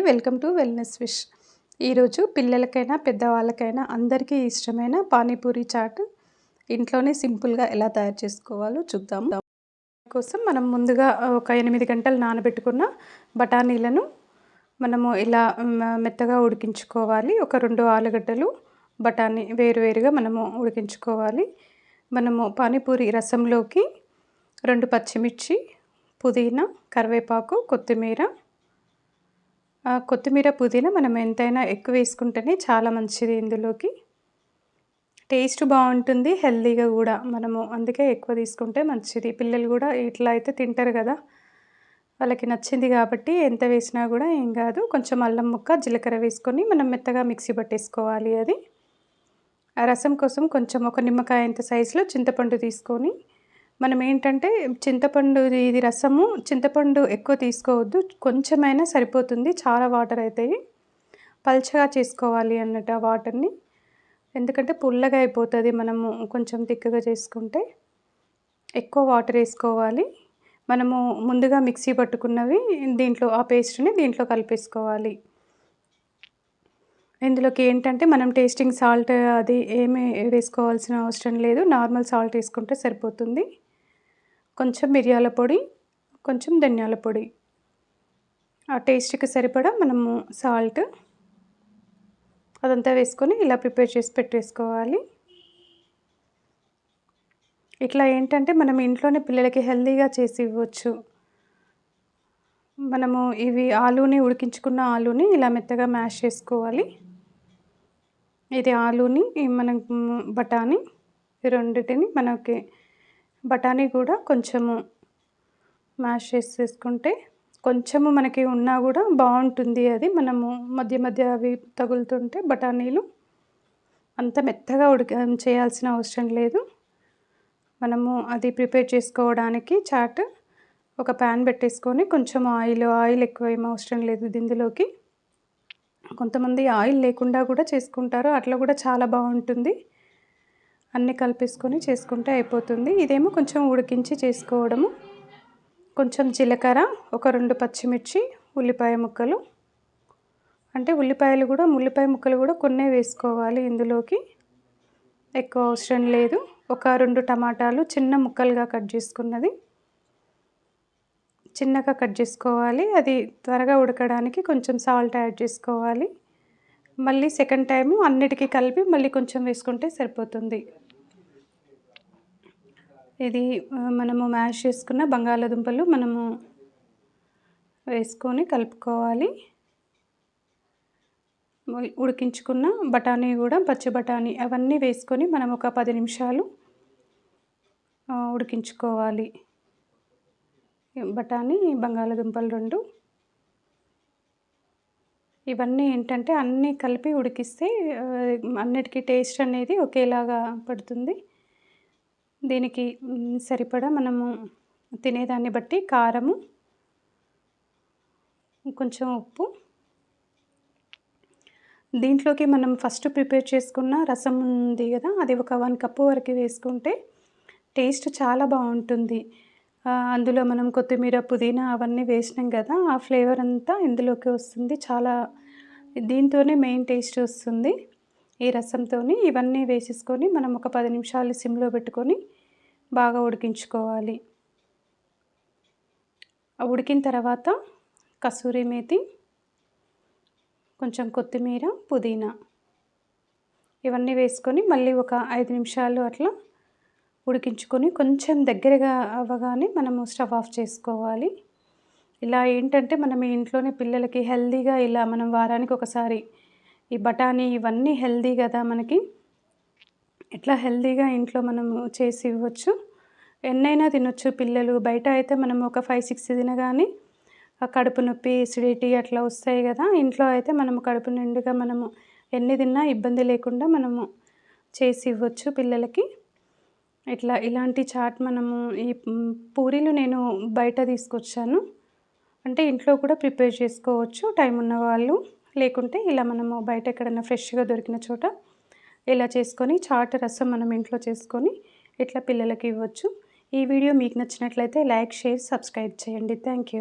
Welcome to wellness wish. ఈరోజు పిల్లలకైనా పెద్దవాళ్ళకైనా అందరికీ ఇష్టమైన పానీపూరి చాట్ ఇంట్లోనే సింపుల్గా ఎలా తయారు చేసుకోవాలో చూద్దాం. కోసం మనం ముందుగా ఒక 8 గంటలు నానబెట్టుకున్న బఠానీలను మనము ఇలా మెత్తగా ఉడికించుకోవాలి. ఒక 2 ఆలుగడ్డలు బఠానీ వేరువేరుగా మనము ఉడికించుకోవాలి. మనము పానీపూరి రసంలోకి 2 పచ్చిమిర్చి, పుదీనా, కరివేపాకు, కొత్తిమీర, పుదీనా మనం ఎంతైనా ఎక్కువ వేసుకుంటేనే చాలా మంచిది. ఇందులోకి టేస్ట్ బాగుంటుంది, హెల్తీగా కూడా మనము అందుకే ఎక్కువ తీసుకుంటే మంచిది. పిల్లలు కూడా ఇట్లా అయితే తింటారు కదా, వాళ్ళకి నచ్చింది కాబట్టి ఎంత వేసినా కూడా ఏం కాదు. కొంచెం అల్లం ముక్క, జీలకర్ర వేసుకొని మనం మెత్తగా మిక్సీ పట్టేసుకోవాలి. అది ఆ రసం కోసం కొంచెం ఒక నిమ్మకాయ అంత సైజులో చింతపండు తీసుకొని మనం ఏంటంటే ఇది రసము చింతపండు ఎక్కువ తీసుకోవద్దు, కొంచెమైనా సరిపోతుంది. చాలా వాటర్ అవుతాయి, పల్చగా చేసుకోవాలి అన్నట్టు ఆ వాటర్ని. ఎందుకంటే పుల్లగా అయిపోతుంది మనము కొంచెం తిక్కగా చేసుకుంటే. ఎక్కువ వాటర్ వేసుకోవాలి. మనము ముందుగా మిక్సీ పట్టుకున్నవి దీంట్లో ఆ పేస్ట్ని దీంట్లో కలిపేసుకోవాలి. ఇందులోకి ఏంటంటే మనం టేస్టింగ్ సాల్ట్ అది ఏమీ వేసుకోవాల్సిన అవసరం లేదు, నార్మల్ సాల్ట్ వేసుకుంటే సరిపోతుంది. కొంచెం మిరియాల పొడి, కొంచెం ధనియాల పొడి, ఆ టేస్ట్కి సరిపడా మనము సాల్ట్ అదంతా వేసుకొని ఇలా ప్రిపేర్ చేసి పెట్టేసుకోవాలి. ఇట్లా ఏంటంటే మనం ఇంట్లోనే పిల్లలకి హెల్తీగా చేసి ఇవ్వచ్చు. మనము ఇవి ఉడికించుకున్న ఆలూని ఇలా మెత్తగా మ్యాష్ చేసుకోవాలి. ఇది ఆలూని మనం బఠానీ రెండింటిని మనకి బఠానీ కూడా కొంచెము మ్యాష్ చేసేసుకుంటే కొంచెము మనకి ఉన్నా కూడా బాగుంటుంది. అది మనము మధ్య మధ్య అవి తగులుతుంటే బఠానీలు అంత మెత్తగా చేయాల్సిన అవసరం లేదు. మనము అది ప్రిపేర్ చేసుకోవడానికి చాట్ ఒక ప్యాన్ పెట్టేసుకొని కొంచెం ఆయిల్ ఎక్కువ ఏం అవసరం లేదు ఇందులోకి. కొంతమంది ఆయిల్ లేకుండా కూడా చేసుకుంటారు, అట్లా కూడా చాలా బాగుంటుంది. అన్నీ కలిపేసుకొని చేసుకుంటే అయిపోతుంది. ఇదేమో కొంచెం ఉడికించి చేసుకోవడము. కొంచెం జీలకర్ర, ఒక 2 పచ్చిమిర్చి, ఉల్లిపాయ ముక్కలు, అంటే ఉల్లిపాయ ముక్కలు కూడా కొన్నే వేసుకోవాలి ఇందులోకి, ఎక్కువ అవసరం లేదు. ఒక 2 టమాటాలు చిన్న ముక్కలుగా కట్ చేసుకున్నది చిన్నగా కట్ చేసుకోవాలి. అది త్వరగా ఉడకడానికి కొంచెం సాల్ట్ యాడ్ చేసుకోవాలి. మళ్ళీ సెకండ్ టైము అన్నిటికీ కలిపి మళ్ళీ కొంచెం వేసుకుంటే సరిపోతుంది. ఇది మనము మ్యాష్ చేసుకున్న బంగాళాదుంపలు మనము వేసుకొని కలుపుకోవాలి. ఉడికించుకున్న బఠానీ కూడా, పచ్చి బఠానీ అవన్నీ వేసుకొని మనం ఒక 10 నిమిషాలు ఉడికించుకోవాలి. బఠానీ, బంగాళాదుంపలు 2 ఇవన్నీ ఏంటంటే అన్నీ కలిపి ఉడికిస్తే అన్నిటికీ టేస్ట్ అనేది ఒకేలాగా పడుతుంది. దీనికి సరిపడా మనము తినేదాన్ని బట్టి కారము, కొంచెం ఉప్పు, దీంట్లోకి మనం ఫస్ట్ ప్రిపేర్ చేసుకున్న రసం ఉంది కదా, అది ఒక 1 కప్పు వరకు వేసుకుంటే టేస్ట్ చాలా బాగుంటుంది. అందులో మనం కొత్తిమీర, పుదీనా అవన్నీ వేసినాం కదా, ఆ ఫ్లేవర్ అంతా ఇందులోకి వస్తుంది. దీంతోనే మెయిన్ టేస్ట్ వస్తుంది ఈ రసంతో. ఇవన్నీ వేసేసుకొని మనం ఒక 10 నిమిషాలు సిమ్లో పెట్టుకొని బాగా ఉడికించుకోవాలి. ఉడికిన తర్వాత కసూరి మేతి, కొంచెం కొత్తిమీర, పుదీనా ఇవన్నీ వేసుకొని మళ్ళీ ఒక 5 నిమిషాలు అట్లా ఉడికించుకొని కొంచెం దగ్గరగా అవ్వగానే మనము స్టవ్ ఆఫ్ చేసుకోవాలి. ఇలా ఏంటంటే మనం ఇంట్లోనే పిల్లలకి హెల్తీగా ఇలా మనం వారానికి ఒకసారి ఈ బఠానీ ఇవన్నీ హెల్తీ కదా మనకి, ఇట్లా హెల్తీగా ఇంట్లో మనము చేసి ఇవ్వచ్చు. ఎన్నైనా తినొచ్చు పిల్లలు. బయట అయితే మనం ఒక 5-6 తినగానే కడుపు నొప్పి, ఎసిడిటీ అట్లా వస్తాయి కదా. ఇంట్లో అయితే మనము కడుపు నిండుగా మనము ఎన్ని తిన్నా ఇబ్బంది లేకుండా మనము చేసి ఇవ్వచ్చు పిల్లలకి. ఇలాంటి చాట్ మనము ఈ పూరీలు నేను బయట తీసుకొచ్చాను, అంటే ఇంట్లో కూడా ప్రిపేర్ చేసుకోవచ్చు టైం ఉన్నవాళ్ళు. లేకుంటే ఇలా మనము బయట ఎక్కడైనా ఫ్రెష్గా దొరికిన చోట ఇలా చేసుకొని చాట్ రసం మనం ఇంట్లో చేసుకొని ఇట్లా పిల్లలకి ఇవ్వచ్చు. ఈ వీడియో మీకు నచ్చినట్లయితే లైక్, షేర్, సబ్స్క్రైబ్ చేయండి. Thank you.